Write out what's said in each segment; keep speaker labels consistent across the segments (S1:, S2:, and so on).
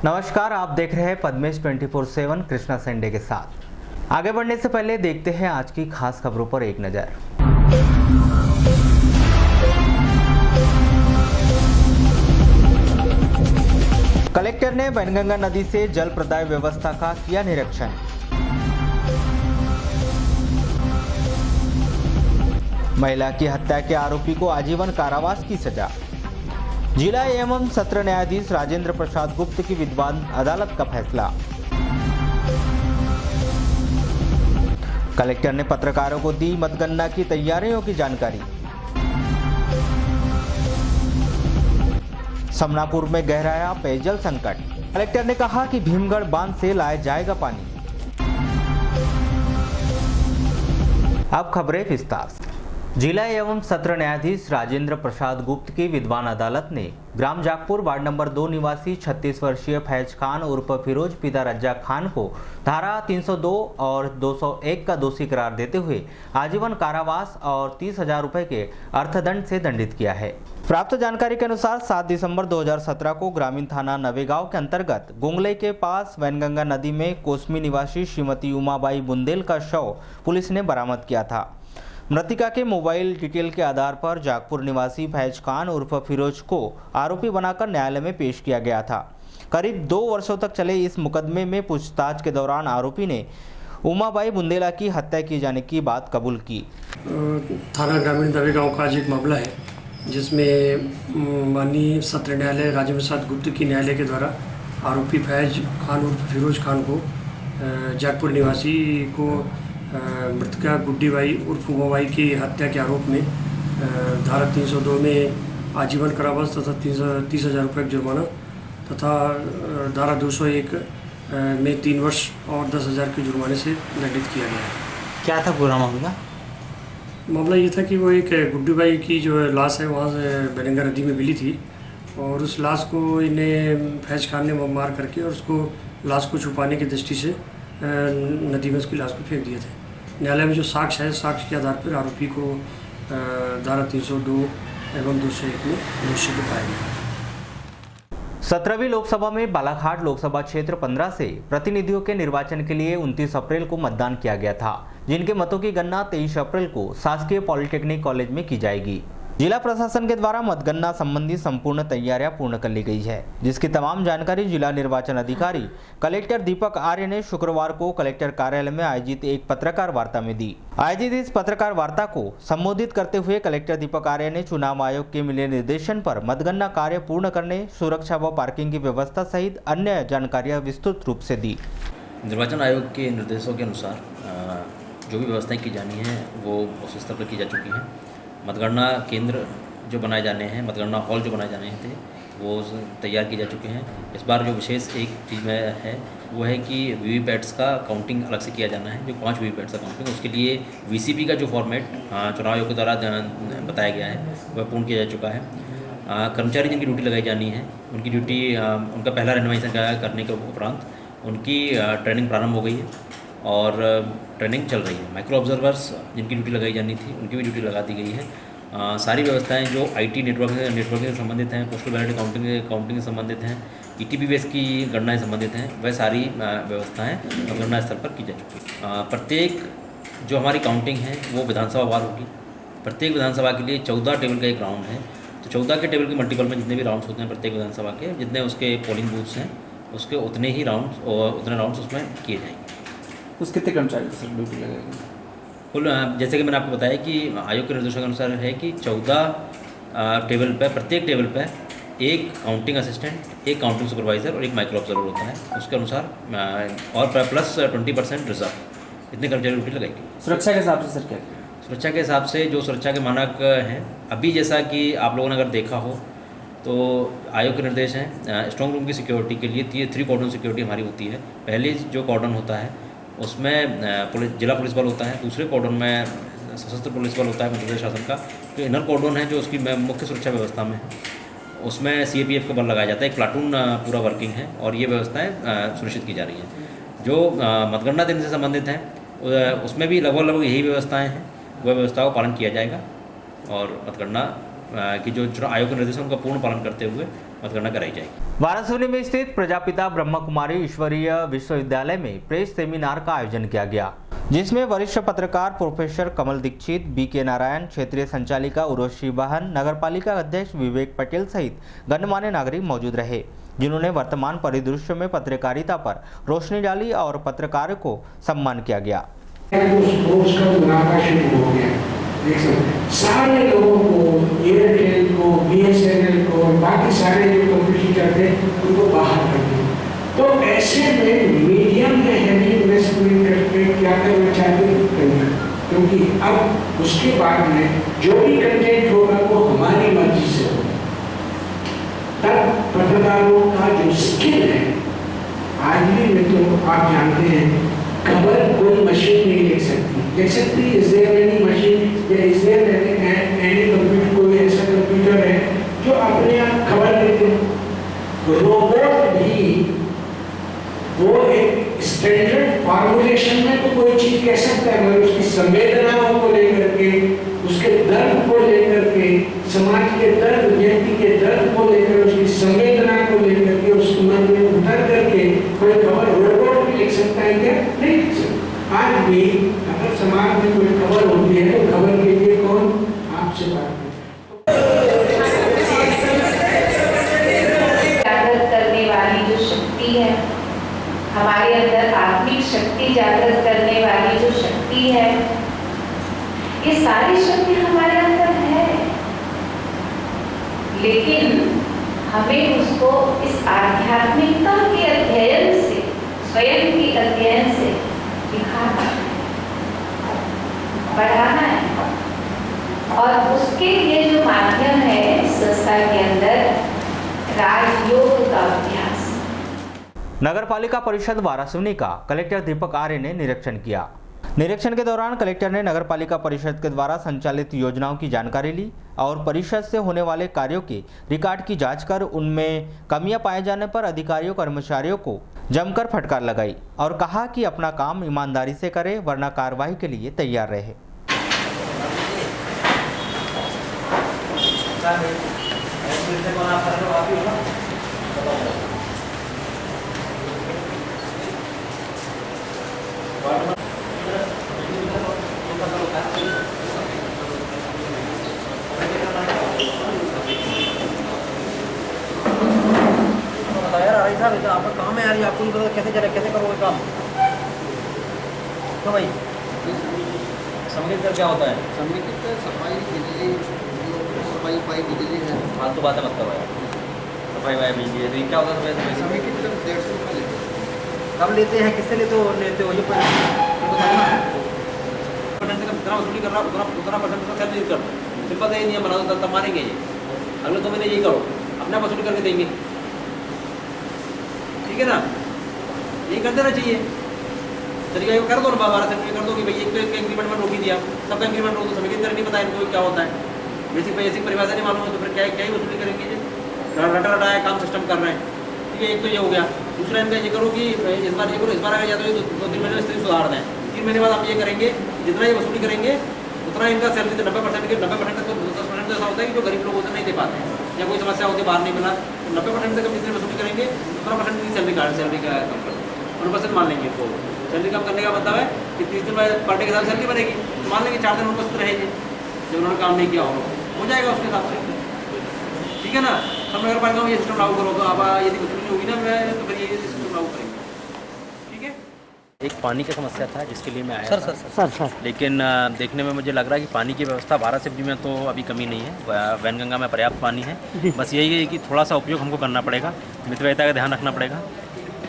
S1: नमस्कार, आप देख रहे हैं पद्मेश 24/7 कृष्णा संडे के साथ। आगे बढ़ने से पहले देखते हैं आज की खास खबरों पर एक नजर। कलेक्टर ने वैनगंगा नदी से जल प्रदाय व्यवस्था का किया निरीक्षण। महिला की हत्या के आरोपी को आजीवन कारावास की सजा। जिला एवं सत्र न्यायाधीश राजेंद्र प्रसाद गुप्त की विद्वान अदालत का फैसला। कलेक्टर ने पत्रकारों को दी मतगणना की तैयारियों की जानकारी। समनापुर में गहराया पेयजल संकट। कलेक्टर ने कहा कि भीमगढ़ बांध से लाया जाएगा पानी। अब खबरें विस्तार से। जिला एवं सत्र न्यायाधीश राजेंद्र प्रसाद गुप्त की विद्वान अदालत ने ग्राम जागपुर वार्ड नंबर 2 निवासी 36 वर्षीय फैज खान उर्फ फिरोज पिता रज्जाक खान को धारा 302 और 201 का दोषी करार देते हुए आजीवन कारावास और 30,000 रुपए के अर्थदंड से दंडित किया है। प्राप्त जानकारी के अनुसार 7 दिसंबर 2017 को ग्रामीण थाना नवेगांव के अंतर्गत गोंगले के पास वैनगंगा नदी में कोसमी निवासी श्रीमती उमाबाई बुंदेल का शव पुलिस ने बरामद किया था। मृतिका के मोबाइल डिटेल के आधार पर जागपुर निवासी फैज खान उर्फ फिरोज को आरोपी बनाकर न्यायालय में पेश किया गया था। करीब 2 वर्षों तक चले इस मुकदमे में पूछताछ के दौरान आरोपी ने उमाबाई बुंदेला की हत्या किए जाने की बात कबूल की।
S2: थाना ग्रामीण नवेगांव का आज एक मामला है जिसमें माननीय सत्र न्यायालय राजेंद्र प्रसाद गुप्त की न्यायालय के द्वारा आरोपी फैज खान उर्फ फिरोज खान को जागपुर निवासी को मृतका गुड्डी बाई उर्फ उमाबाई की हत्या के आरोप में धारा 302 में आजीवन कारावास तथा 30,000 रुपये का जुर्माना तथा धारा 201 में 3 वर्ष और 10,000 के जुर्माने से दंडित किया गया है।
S1: क्या था पूरा मामला?
S2: मामला ये था कि वो एक गुड्डी बाई की जो लाश है वहाँ से वैनगंगा नदी में मिली थी और उस लाश को इन्हें फैज खान ने मार करके और उसको लाश को छुपाने की दृष्टि से नदी में उसकी लाश को फेंक दिए थे। न्यायालय में जो साक्ष्य है, साक्ष्य के आधार पर आरोपी को धारा 302 एवं 201 में दोषी पाया गया।
S1: 17वीं लोकसभा में बालाघाट लोकसभा क्षेत्र 15 से प्रतिनिधियों के निर्वाचन के लिए 29 अप्रैल को मतदान किया गया था, जिनके मतों की गणना 23 अप्रैल को शासकीय पॉलिटेक्निक कॉलेज में की जाएगी। जिला प्रशासन के द्वारा मतगणना संबंधी संपूर्ण तैयारियां पूर्ण कर ली गई है, जिसकी तमाम जानकारी जिला निर्वाचन अधिकारी कलेक्टर दीपक आर्य ने शुक्रवार को कलेक्टर कार्यालय में आयोजित एक पत्रकार वार्ता में दी। आयोजित इस पत्रकार वार्ता को संबोधित करते हुए कलेक्टर दीपक आर्य ने चुनाव आयोग के मिले निर्देशन पर मतगणना कार्य पूर्ण करने, सुरक्षा व पार्किंग की व्यवस्था सहित अन्य जानकारियाँ विस्तृत रूप से दी।
S3: निर्वाचन आयोग के निर्देशों के अनुसार जो भी व्यवस्थाएं की जानी है वो उस स्तर पर की जा चुकी हैं। मतगणना केंद्र जो बनाए जाने हैं, मतगणना हॉल जो बनाए जाने थे वो तैयार किए जा चुके हैं। इस बार जो विशेष एक चीज़ में है वो है कि वीवीपैट्स का काउंटिंग अलग से किया जाना है। जो 5 वीवीपैट्स का काउंटिंग, उसके लिए वीसीपी का जो फॉर्मेट चुनाव आयोग के द्वारा बताया गया है वह पूर्ण किया जा चुका है। कर्मचारी जिनकी ड्यूटी लगाई जानी है उनकी ड्यूटी उनका पहला रेंडमाइजेशन करने के उपरांत उनकी ट्रेनिंग प्रारंभ हो गई है और ट्रेनिंग चल रही है। माइक्रो ऑब्जर्वर्स जिनकी ड्यूटी लगाई जानी थी उनकी भी ड्यूटी लगा दी गई है। सारी व्यवस्थाएं जो आईटी नेटवर्किंग से संबंधित हैं, पोस्टल बैलेट काउंटिंग से संबंधित हैं, ईटीपी बेस की गणनाएं संबंधित हैं, वह सारी व्यवस्थाएं गणना स्तर पर की जा चुकी है। प्रत्येक जो हमारी काउंटिंग है वो विधानसभा वार होगी। प्रत्येक विधानसभा के लिए 14 टेबल का एक राउंड है, तो 14 के टेबल के मल्टीपल में जितने भी राउंड्स होते हैं प्रत्येक विधानसभा के, जितने उसके पोलिंग बूथ्स हैं उसके उतने राउंड्स उसमें किए जाएंगे।
S4: उस कितने कर्मचारी सर ड्यूटी लगेगी?
S3: कुल जैसे कि मैंने आपको बताया कि आयोग के निर्देशों के अनुसार है कि 14 टेबल पर, प्रत्येक टेबल पर एक काउंटिंग असिस्टेंट, एक काउंटिंग सुपरवाइज़र और एक माइक्रो ऑब्जर्वर होता है। उसके अनुसार और प्लस 20% रिजर्व, इतने कर्मचारी ड्यूटी लगाएगी।
S4: सुरक्षा के हिसाब से सर क्या?
S3: सुरक्षा के हिसाब से जो सुरक्षा के मानक हैं, अभी जैसा कि आप लोगों ने अगर देखा हो तो आयोग के निर्देश हैं स्ट्रॉन्ग रूम की सिक्योरिटी के लिए 3 कॉर्डन सिक्योरिटी हमारी होती है। पहले जो कॉर्डन होता है उसमें जिला पुलिस बल होता है, दूसरे कॉर्डन में सशस्त्र पुलिस बल होता है मध्य प्रदेश शासन का। तो इनर कॉर्डन है जो उसकी मुख्य सुरक्षा व्यवस्था में है, उसमें सीएपीएफ का बल लगाया जाता है। एक प्लाटून पूरा वर्किंग है और ये व्यवस्थाएं सुनिश्चित की जा रही हैं। जो मतगणना दिन से संबंधित हैं उसमें भी लगभग यही व्यवस्थाएँ हैं, वह व्यवस्थाओं का पालन किया जाएगा और मतगणना कि जो चुनाव आयोग के निर्देश हैं उनका पूर्ण पालन करते हुए मतगणना कराई जाएगी।
S1: वाराणसी में स्थित प्रजापिता ब्रह्म कुमारी ईश्वरीय विश्वविद्यालय में प्रेस सेमिनार का आयोजन किया गया, जिसमें वरिष्ठ पत्रकार प्रोफेसर कमल दीक्षित, बी.के. नारायण, क्षेत्रीय संचालिका उर्वशी बहन, नगरपालिका अध्यक्ष विवेक पटेल सहित गणमान्य नागरिक मौजूद रहे, जिन्होंने वर्तमान परिदृश्य में पत्रकारिता पर रोशनी डाली और पत्रकारों को सम्मान किया गया।
S5: सारे लोगों को, एयरटेल को, BSNL को, बाकी सारे जो कंपटीटर थे उनको बाहर कर दिया। तो ऐसे में मीडिया में हैवी इन्वेस्टमेंट करके क्या करना चाहिए करना, क्योंकि अब उसके बाद में जो भी कंटेंट होगा वो हमारी मर्जी से होगा। तब पत्रकारों का जो स्किल है, आज भी में तो आप जानते हैं खबर कोई मशीन नहीं लिख सकती। इज देयर एनी मशीन या इज देयर एनी कंप्यूटर, कोई ऐसा कंप्यूटर है जो अपने आप खबर लिख दे। रोबोट भी वो एक स्टैंडर्ड फॉर्मुलेशन में तो कोई चीज कह सकता है, मगर उसकी संवेदनाओं को लेकर के, उसके दर्द को लेकर के, समाज के दर्द, व्यक्ति के दर्द को लेकर, उसकी संवेदना को लेकर के, उसके मन में उतर करके कोई खबर रोबोट भी लिख सकता है क्या? नहीं लिख सकता। आज भी अगर समाज में कोई खबर होती है तो खबर के लिए कौन आपसे बात
S6: जागृत करने वाली जो शक्ति है, हमारे अंदर आत्मिक शक्ति जागृत करने वाली जो शक्ति है, ये सारी शक्ति हमारे अंदर है, लेकिन हमें उसको इस आध्यात्मिकता के अध्ययन से, स्वयं के अध्ययन से दिखाना है, बढ़ाना है। और उसके लिए जो माध्यम है संस्था के अंदर राजयोग का अभ्यास।
S1: नगरपालिका परिषद वाराणसी का कलेक्टर दीपक आर्य ने निरीक्षण किया। निरीक्षण के दौरान कलेक्टर ने नगरपालिका परिषद के द्वारा संचालित योजनाओं की जानकारी ली और परिषद से होने वाले कार्यों के रिकॉर्ड की जांच कर उनमें कमियां पाए जाने पर अधिकारियों कर्मचारियों को जमकर फटकार लगाई और कहा कि अपना काम ईमानदारी से करें, वरना कार्रवाई के लिए तैयार रहे।
S3: आपका काम है यार, आपको नहीं पता कैसे चले, कैसे करोगे काम? तो भाई समेकित कर क्या होता है?
S7: समेकित सफाई बिजली, सफाई पाई बिजली है।
S3: फालतू बातें मत करो यार। सफाई वाई बिजली है, क्या होता है?
S7: समेकित 150 रुपये लेते हैं।
S3: कब लेते हैं, किससे लेते हो? ये परसेंट का जितना वसूली कर रहा उतना परसेंट का सैलरी कर दो। सिंपल ये नियम बना दो, तब मानेंगे ये। अगले 2 महीने यही करो, अपना वसूली करके देंगे, ठीक है ना? यही कर देना चाहिए। तरीका ये कर दो ना, 12 से कर दो कि भाई एक तो इंक्रीमेंट में रोक ही दिया, सबका इंक्रीमेंट रोक दो। समेकित कर नहीं पता इनको क्या होता है, बेसिक परिभाषा नहीं मालूम है, तो फिर क्या ही वसूली करेंगे? रटा रटाया काम सिस्टम कर रहे हैं, ठीक है? एक तो ये हो गया। दूसरा इनका ये करो कि इस बार ये करो, इस बार अगर या तो 2-3 महीने में स्थिति सुधार दें, 3 महीने बाद आप ये करेंगे, जितना ये वसूली करेंगे उतना इनका सैलरी 90% के 90% तक, तो 10% तो ऐसा होता है कि जो गरीब लोग होते नहीं दे पाते हैं, या कोई समस्या होती है बाहर नहीं मिला, तो 90% तक हम जितनी वसूली करेंगे उतना परसेंट की सैलरी का कम कर दो। 1% मान लेंगे तो सैलरी कम करने का मतलब है कि 30 दिन बाद पर डे के साथ सैलरी बनेगी, तो मान लेंगे 4 दिन उपस्थित रहेंगे जब उन्होंने काम नहीं किया हो जाएगा उसके हिसाब से, ठीक है ना? सब नगर पालिका में ये सिस्टम लागू करो, तो अब यदि वसूली नहीं होगी ना तो फिर ये सिस्टम लागू करेंगे, ठीक है? एक पानी की समस्या था जिसके लिए मैं आया सर। लेकिन देखने में मुझे लग रहा है कि पानी की व्यवस्था वाराणसी में तो अभी कमी नहीं है, वैनगंगा में पर्याप्त पानी है। बस यही है कि थोड़ा सा उपयोग हमको करना पड़ेगा, मितव्ययिता का ध्यान रखना पड़ेगा,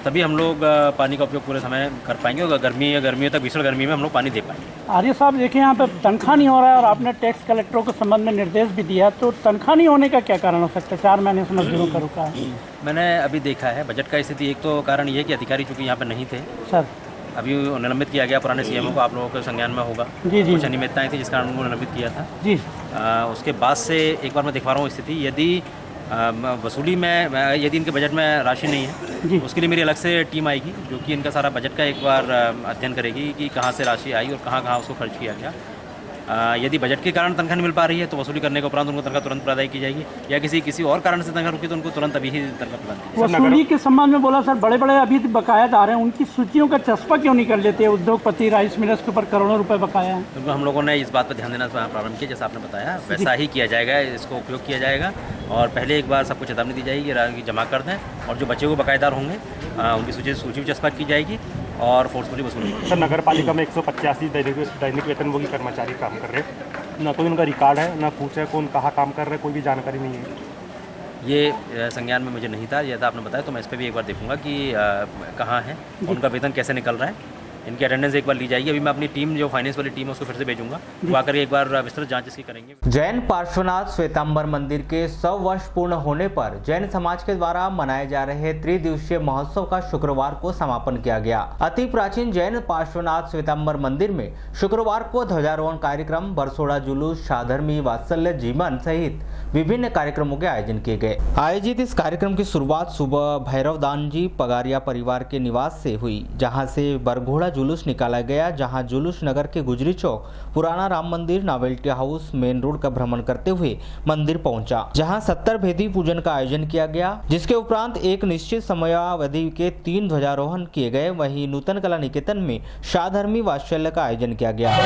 S3: तभी हम लोग पानी का उपयोग पूरे समय कर पाएंगे और गर्मियों तक, भीषण गर्मी में हम लोग पानी दे पाएंगे।
S8: आर्य साहब देखिए, यहाँ पर तनख्वाह नहीं हो रहा है और आपने टैक्स कलेक्टरों के संबंध में निर्देश भी दिया, तो तनख्वाह नहीं होने का क्या कारण हो सकता है? 4 महीने से मजदूरों का रुका है।
S3: मैंने अभी देखा है बजट का स्थिति, एक तो कारण ये है कि अधिकारी चूँकि यहाँ पर नहीं थे
S8: सर,
S3: अभी निलंबित किया गया पुराने सीएमओ को, आप लोगों के संज्ञान में होगा।
S8: जी जी
S3: कुछ अनियमितताएं थी जिस कारण उनको निलंबित किया था
S8: जी।
S3: उसके बाद से एक बार मैं दिखा रहा हूँ स्थिति, यदि वसूली में यदि इनके बजट में राशि नहीं है, उसके लिए मेरी अलग से टीम आएगी जो कि इनका सारा बजट का एक बार अध्ययन करेगी कि कहाँ से राशि आई और कहाँ कहाँ उसको खर्च किया गया। यदि बजट के कारण तनख्वाह नहीं मिल पा रही है तो वसूली करने के उपरांत उनको तनख्वाह तुरंत प्रदान की जाएगी, या किसी और कारण से तनख्वाह रुकी तो उनको तुरंत अभी ही तनख्वाह प्रदान की जाएगी।
S8: वसूली के संबंध में बोला सर, बड़े बड़े अभी बकायादार हैं, उनकी सूचियों का चस्पा क्यों नहीं कर लेते? उद्योगपति, राइस मिलर्स के ऊपर करोड़ों रुपए बकाया है।
S3: तो हम लोगों ने इस बात पर ध्यान देना प्रारंभ किया, जैसा आपने बताया वैसा ही किया जाएगा, इसको उपयोग किया जाएगा। और पहले एक बार सबको चेतावनी दी जाएगी कि जमा कर दें, और जो बचे हुए बकायेदार होंगे उनकी सूची चस्पा की जाएगी और फोर्सफुली वसूली।
S9: सर, नगर पालिका में 185 दैनिक वेतनभोगी कर्मचारी काम कर रहे हैं, ना कोई उनका रिकॉर्ड है, ना पूछ है कौन कहाँ काम कर रहे हैं, कोई भी जानकारी नहीं है।
S3: ये संज्ञान में मुझे नहीं था, यह था आपने बताया, तो मैं इस पर भी एक बार देखूंगा कि कहाँ है, उनका वेतन कैसे निकल रहा है, इनकी अटेंडेंस एक बार ली जाएगी। अभी मैं अपनी टीम, जो फाइनेंस वाली टीम है, उसको फिर से भेजूंगा, वो आकर एक बार विस्तृत जांच इसकी करेंगे।
S1: जैन पार्श्वनाथ श्वेतांबर मंदिर के 100 वर्ष पूर्ण होने पर जैन समाज के द्वारा मनाए जा रहे त्रिदिवसीय महोत्सव का शुक्रवार को समापन किया गया। अति प्राचीन जैन पार्श्वनाथ श्वेतांबर मंदिर में शुक्रवार को ध्वजारोहण कार्यक्रम, बरसोड़ा जुलूस, साधर्मी वात्सल्य जीवन सहित विभिन्न कार्यक्रमों के आयोजन किए गए। आयोजित इस कार्यक्रम की शुरुआत सुबह भैरवदान जी पगारिया परिवार के निवास से हुई, जहां से बरघोड़ा जुलूस निकाला गया, जहां जुलूस नगर के गुजरी चौक, पुराना राम मंदिर, नॉवेल्टी हाउस, मेन रोड का भ्रमण करते हुए मंदिर पहुंचा, जहां 70 भेदी पूजन का आयोजन किया गया, जिसके उपरांत एक निश्चित समयावधि के 3 ध्वजारोहण किए गए। वहीं नूतन कला निकेतन में साधर्मी वात्सल्य का आयोजन किया गया।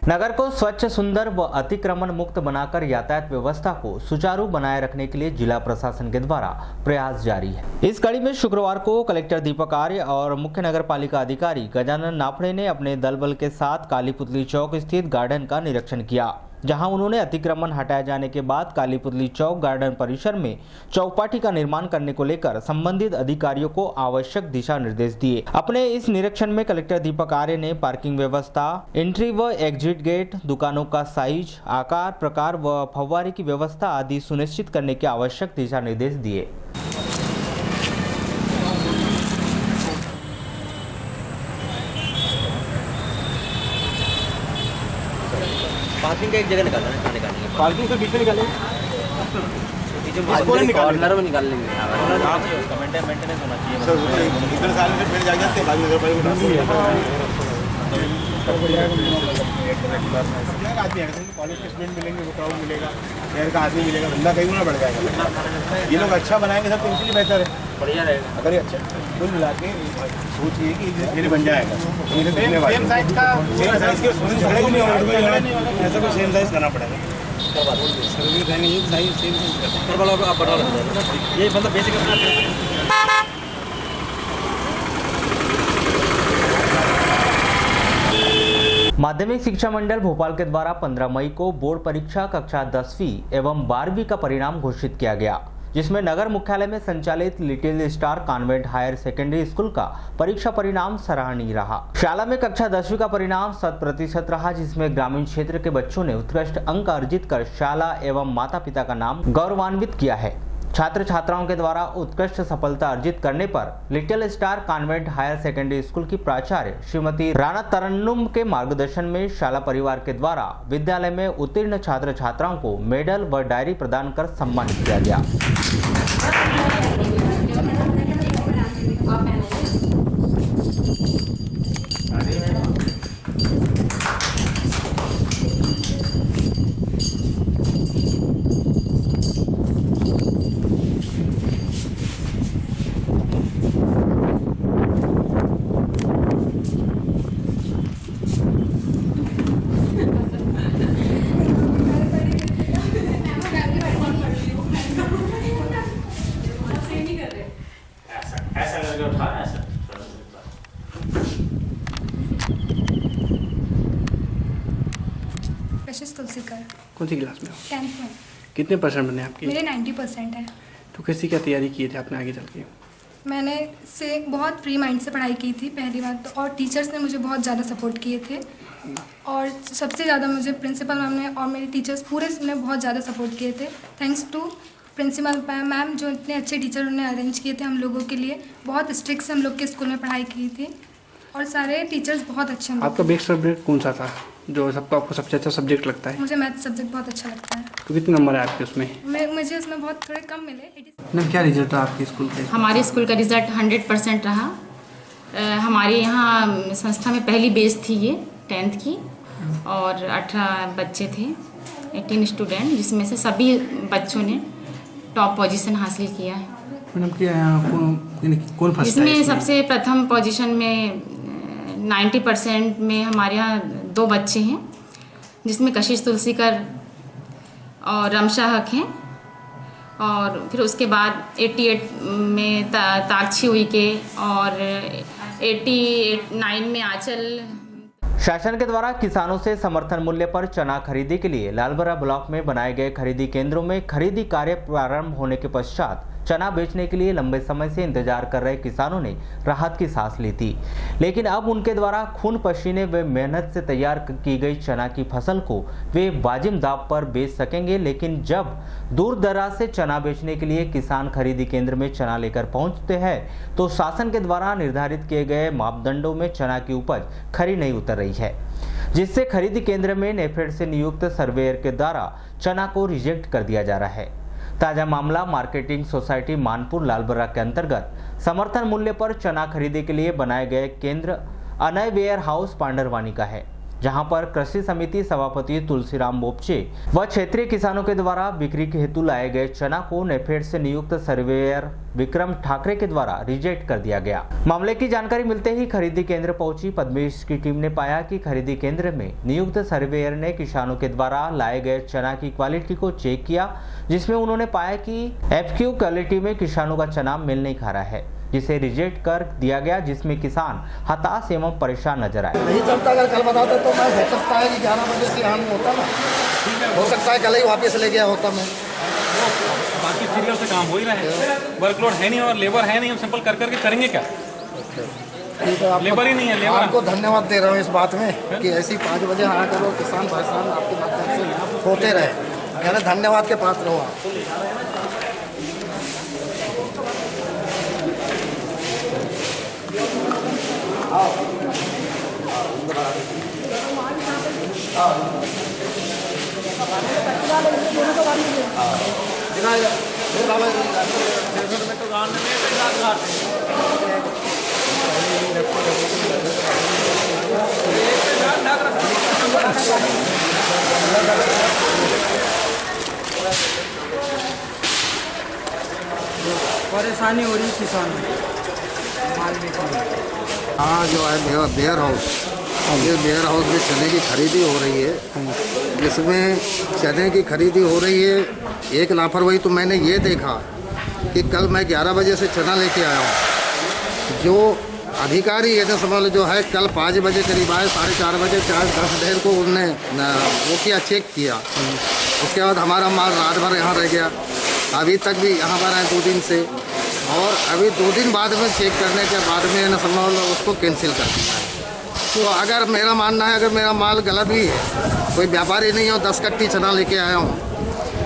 S1: नगर को स्वच्छ, सुंदर व अतिक्रमण मुक्त बनाकर यातायात व्यवस्था को सुचारू बनाए रखने के लिए जिला प्रशासन के द्वारा प्रयास जारी है। इस कड़ी में शुक्रवार को कलेक्टर दीपक आर्य और मुख्य नगर पालिका अधिकारी गजानन नाफड़े ने अपने दल बल के साथ काली पुतली चौक स्थित गार्डन का निरीक्षण किया, जहां उन्होंने अतिक्रमण हटाए जाने के बाद काली पुतली चौक गार्डन परिसर में चौपाटी का निर्माण करने को लेकर संबंधित अधिकारियों को आवश्यक दिशा निर्देश दिए। अपने इस निरीक्षण में कलेक्टर दीपक आर्य ने पार्किंग व्यवस्था, एंट्री व एग्जिट गेट, दुकानों का साइज, आकार, प्रकार व फव्वारे की व्यवस्था आदि सुनिश्चित करने के आवश्यक दिशा निर्देश दिए।
S3: पार्किंग का एक जगह निकालना है, निकालेंगे
S9: पार्किंग से बीच में निकालेंगे,
S4: कॉर्नर में निकाल लेंगे।
S3: उसका मेंटेनेंस होना चाहिए।
S9: इधर साल से फिर जाएंगे तो बाद कॉलेज के स्टूडेंट मिलेंगे, वो क्राउड मिलेगा, शहर का आदमी मिलेगा, धंधा कहीं ना बढ़ जाएगा। ये लोग अच्छा बनाएंगे सब, तो इसीलिए बेहतर है, बढ़िया रहेगा। अगर ये अच्छा कुल मिला के सोचिए कि धीरे बन जाएगा, सेम साइज का, सेम साइज के स्टूडेंट खड़े भी नहीं होंगे, ऐसा कोई सेम साइज करना पड़ेगा।
S3: ये मतलब बेसिक अपना
S1: माध्यमिक शिक्षा मंडल भोपाल के द्वारा 15 मई को बोर्ड परीक्षा कक्षा 10वीं एवं 12वीं का परिणाम घोषित किया गया, जिसमें नगर मुख्यालय में संचालित little star convent higher secondary school का परीक्षा परिणाम सराहनीय रहा। शाला में कक्षा 10वीं का परिणाम 100% रहा, जिसमें ग्रामीण क्षेत्र के बच्चों ने उत्कृष्ट अंक अर्जित कर शाला एवं माता पिता का नाम गौरवान्वित किया है। छात्र छात्राओं के द्वारा उत्कृष्ट सफलता अर्जित करने पर little star convent higher secondary school की प्राचार्य श्रीमती राणा तरन्नुम के मार्गदर्शन में शाला परिवार के द्वारा विद्यालय में उत्तीर्ण छात्र छात्राओं को मेडल व डायरी प्रदान कर सम्मानित किया गया।
S10: कशिश तुलसीकर।
S4: कौन सी क्लास में?
S10: 10th में। कितने परसेंट बने आपके?
S11: मेरे 90% है।
S10: तो कैसी क्या तैयारी किए थे आपने आगे चल के?
S11: मैंने से बहुत फ्री माइंड से पढ़ाई की थी पहली बात तो, और टीचर्स ने मुझे बहुत ज़्यादा सपोर्ट किए थे और सबसे ज़्यादा मुझे प्रिंसिपल मैम ने और मेरे टीचर्स पूरे ने बहुत ज़्यादा सपोर्ट किए थे। थैंक्स टू प्रिंसिपल मैम जो इतने अच्छे टीचर उन्होंने अरेंज किए थे हम लोगों के लिए। बहुत स्ट्रिक्ट से हम लोग के स्कूल में पढ़ाई की थी और सारे टीचर्स बहुत अच्छे हैं।
S10: आपका बेस्ट सब्जेक्ट कौन सा था जो आपको सबसे अच्छा सब्जेक्ट लगता है?
S11: मुझे मैथ सब्जेक्ट बहुत अच्छा लगता है।
S10: तो कितने नंबर है आपके उसमें?
S11: मुझे उसमें बहुत थोड़े कम मिले।
S10: मैम क्या रिजल्ट रहा आपके स्कूल का?
S12: हमारे स्कूल का रिज़ल्ट 100% रहा। हमारे यहाँ संस्था में पहली बेच थी ये 10th की और 18 बच्चे थे, 18 स्टूडेंट, जिसमें से सभी बच्चों ने टॉप पोजीशन हासिल किया है।
S10: मैडम क्या कौन फर्स्ट?
S12: इसमें सबसे प्रथम पोजीशन में 90% में हमारे यहाँ 2 बच्चे हैं, जिसमें कशिश तुलसीकर और रमशा हक हैं, और फिर उसके बाद 88 में ताक्षी उइके और 89 में आंचल।
S1: शासन के द्वारा किसानों से समर्थन मूल्य पर चना खरीदी के लिए लालबरा ब्लॉक में बनाए गए खरीदी केंद्रों में खरीदी कार्य प्रारंभ होने के पश्चात चना बेचने के लिए लंबे समय से इंतजार कर रहे किसानों ने राहत की सांस ली थी। लेकिन अब उनके द्वारा खून पसीने व मेहनत से तैयार की गई चना की फसल को वे वाजिब दाम पर बेच सकेंगे। लेकिन जब दूर दराज से चना बेचने के लिए किसान खरीदी केंद्र में चना लेकर पहुंचते हैं तो शासन के द्वारा निर्धारित किए गए मापदंडों में चना की उपज खरी नहीं उतर रही है, जिससे खरीदी केंद्र में नेफेड से नियुक्त सर्वेयर के द्वारा चना को रिजेक्ट कर दिया जा रहा है। ताजा मामला मार्केटिंग सोसाइटी मानपुर लालबरा के अंतर्गत समर्थन मूल्य पर चना खरीदी के लिए बनाए गए केंद्र अनय वेयर हाउस पांडरवानी का है, जहां पर कृषि समिति सभापति तुलसीराम बोपचे व क्षेत्रीय किसानों के द्वारा बिक्री के हेतु लाए गए चना को नेफेड से नियुक्त सर्वेयर विक्रम ठाकरे के द्वारा रिजेक्ट कर दिया गया। मामले की जानकारी मिलते ही खरीदी केंद्र पहुंची पद्मेश की टीम ने पाया कि खरीदी केंद्र में नियुक्त सर्वेयर ने किसानों के द्वारा लाए गए चना की क्वालिटी को चेक किया, जिसमें उन्होंने पाया कि FQ क्वालिटी में किसानों का चना मेल नहीं खा रहा है, जिसे रिजेक्ट कर दिया गया, जिसमें किसान हताश एवं परेशान नजर आए।
S7: नहीं चलता, अगर कल बताते तो मैं हो सकता है कि 11 बजे से यहाँ नहीं होता ना, हो सकता है कल ही वापस ले गया होता मैं।
S13: बाकी सीरियल से काम हो ही रहा है, वर्कलोड है नहीं और लेबर है नहीं, हम सिंपल कर करके करेंगे क्या? लेबर ही नहीं है। लेबर
S7: आपको धन्यवाद दे रहा हूँ इस बात में कि ऐसी 5 बजे आया करो, किसान भाईसान आपके माध्यम से होते रहे, यानी धन्यवाद के पात्र हो आप।
S4: परेशानी हो रही है किसानों
S7: हाँ, जो है वेयर हाउस, ये वेयर हाउस में चने की खरीदी हो रही है। इसमें चने की खरीदी हो रही है। एक लापरवाही तो मैंने ये देखा कि कल मैं 11 बजे से चना लेके आया हूँ, जो अधिकारी है ना समझ लो, जो है कल 5 बजे करीब आए, 4:30 बजे 4:10 को उनने वो किया, चेक किया। उसके बाद हमारा माल रात भर यहाँ रह गया, अभी तक भी यहाँ पर है 2 दिन से, और अभी 2 दिन बाद में चेक करने के बाद में ना समझ लो उसको कैंसिल कर दिया है। तो अगर मेरा मानना है, अगर मेरा माल गलत भी है, कोई व्यापारी नहीं हो, 10 कट्टी चना लेके आया हूँ,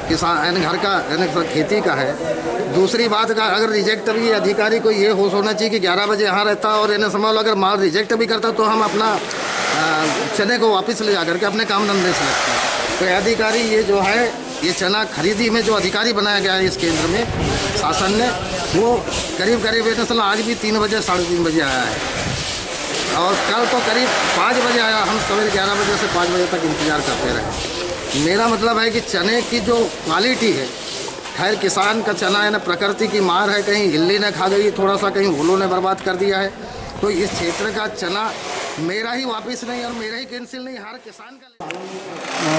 S7: किसान यानी घर का यानी खेती का है। दूसरी बात का अगर रिजेक्ट भी अधिकारी को ये होश होना चाहिए कि 11 बजे यहाँ रहता और इन्हें समझ लो अगर माल रिजेक्ट भी करता तो हम अपना चने को वापस ले जा करके अपने काम धंधे से लगते हैं। तो अधिकारी ये जो है, ये चना खरीदी में जो अधिकारी बनाया गया है इस केंद्र में शासन ने, वो करीब करीब आज भी 3 बजे 3:30 बजे आया है, और कल तो करीब 5 बजे आया। हम सवेरे 11 बजे से 5 बजे तक इंतज़ार करते रहे। मेरा मतलब है कि चने की जो क्वालिटी है, खैर किसान का चना है ना, प्रकृति की मार है, कहीं हिल्ली ने खा गई थोड़ा सा, कहीं ओलों ने बर्बाद कर दिया है। तो इस क्षेत्र का चना मेरा ही वापस नहीं और मेरा ही कैंसिल नहीं, हर किसान का।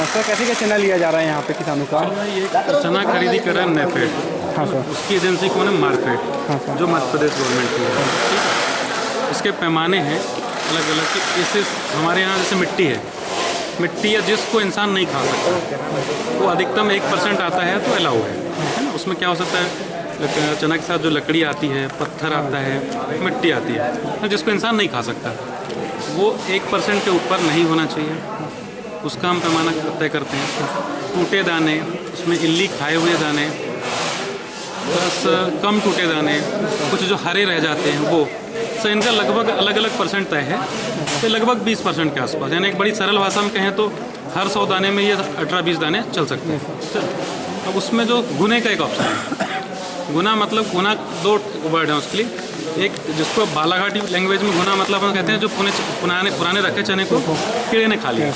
S10: सर कैसे क्या चना लिया जा रहा है यहाँ पे किसानों का?
S13: ये चना खरीदी कर रहा है नेफेड।
S10: हाँ सर।
S13: उसकी एजेंसी कौन है? मार्केट।
S10: हाँ सर।
S13: जो मध्य प्रदेश गवर्नमेंट की है। इसके पैमाने हैं अलग अलग कि इस हमारे यहाँ जैसे मिट्टी है, मिट्टी या जिसको इंसान नहीं खा सकता वो अधिकतम 1% आता है तो अलाउ है ना। उसमें क्या हो सकता है, चना के साथ जो लकड़ी आती है, पत्थर आता है, मिट्टी आती है, जिसको इंसान नहीं खा सकता, वो 1% के ऊपर नहीं होना चाहिए। उसका हम पैमाना तय करते हैं। टूटे दाने, उसमें इल्ली खाए हुए दाने, प्लस कम टूटे दाने, कुछ जो हरे रह जाते हैं वो, तो इनका लगभग अलग अलग परसेंट तय है, तो लगभग 20% के आसपास। यानी एक बड़ी सरल भाषा में कहें तो हर 100 दाने में ये 18-20 दाने चल सकते हैं। अब उसमें जो गुने का एक ऑप्शन है, गुना मतलब गुना 2 वर्ड है उसके लिए। एक जिसको बालाघाटी लैंग्वेज में गुना मतलब हम कहते हैं जो पुराने रखे चने को कीड़े ने खा लिया,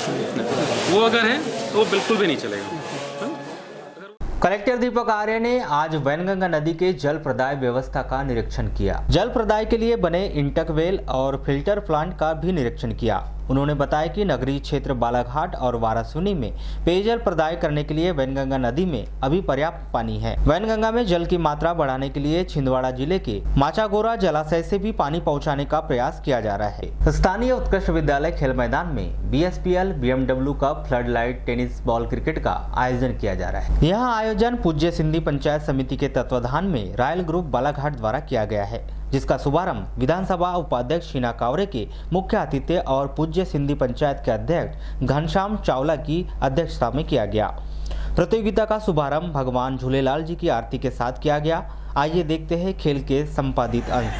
S13: वो अगर है तो वो बिल्कुल भी नहीं चलेगा।
S1: कलेक्टर दीपक आर्य ने आज वैनगंगा नदी के जल प्रदाय व्यवस्था का निरीक्षण किया। जल प्रदाय के लिए बने इंटक वेल और फिल्टर प्लांट का भी निरीक्षण किया। उन्होंने बताया कि नगरीय क्षेत्र बालाघाट और वारासुनी में पेयजल प्रदाय करने के लिए वैनगंगा नदी में अभी पर्याप्त पानी है। वैनगंगा में जल की मात्रा बढ़ाने के लिए छिंदवाड़ा जिले के माचागोरा जलाशय से भी पानी पहुंचाने का प्रयास किया जा रहा है। स्थानीय उत्कृष्ट विद्यालय खेल मैदान में BSPL BMW cup flood light tennis ball cricket का आयोजन किया जा रहा है। यह आयोजन पूज्य सिंधी पंचायत समिति के तत्वाधान में रॉयल ग्रुप बालाघाट द्वारा किया गया है, जिसका शुभारंभ विधानसभा उपाध्यक्ष शीना कावरे के मुख्य आतिथ्य और पूज्य सिंधी पंचायत के अध्यक्ष घनश्याम चावला की अध्यक्षता में किया गया। प्रतियोगिता का शुभारंभ भगवान झूलेलाल जी की आरती के साथ किया गया। आइए देखते हैं खेल के संपादित अंश।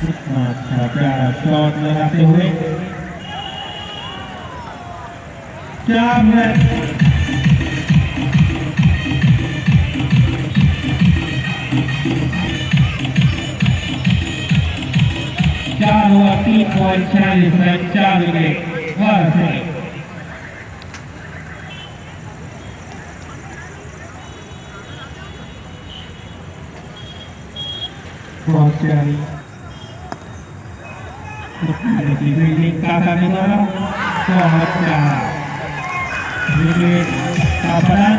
S5: चार ओवर 3.46 रन, 4 विकेट, 1 से बहुत प्यारी काका द्वारा बहुत प्यारा विकेट का बड़ा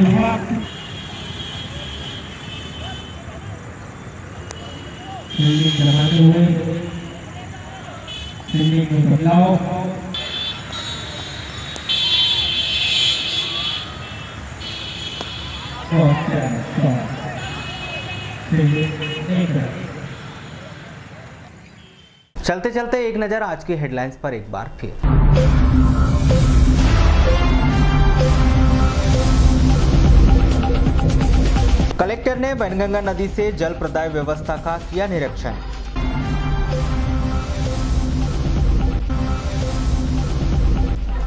S5: हुआ। फील्डिंग करवाते हुए फील्डिंग में बदलाव,
S1: चलते चलते एक नजर आज की हेडलाइंस पर एक बार फिर। कलेक्टर ने वैनगंगा नदी से जल प्रदाय व्यवस्था का किया निरीक्षण।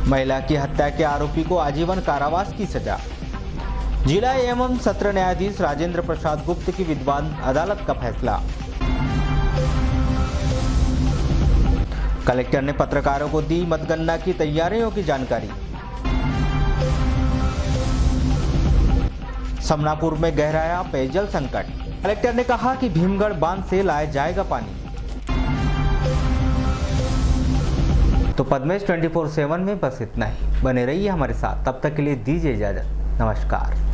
S1: महिला की हत्या के आरोपी को आजीवन कारावास की सजा। जिला एवं सत्र न्यायाधीश राजेंद्र प्रसाद गुप्त की विद्वान अदालत का फैसला। कलेक्टर ने पत्रकारों को दी मतगणना की तैयारियों की जानकारी। समनापुर में गहराया पेयजल संकट। कलेक्टर ने कहा कि भीमगढ़ बांध से लाया जाएगा पानी। तो पद्मेश 24/7 में बस इतना ही। बने रहिए हमारे साथ, तब तक के लिए दीजिए इजाजत। नमस्कार।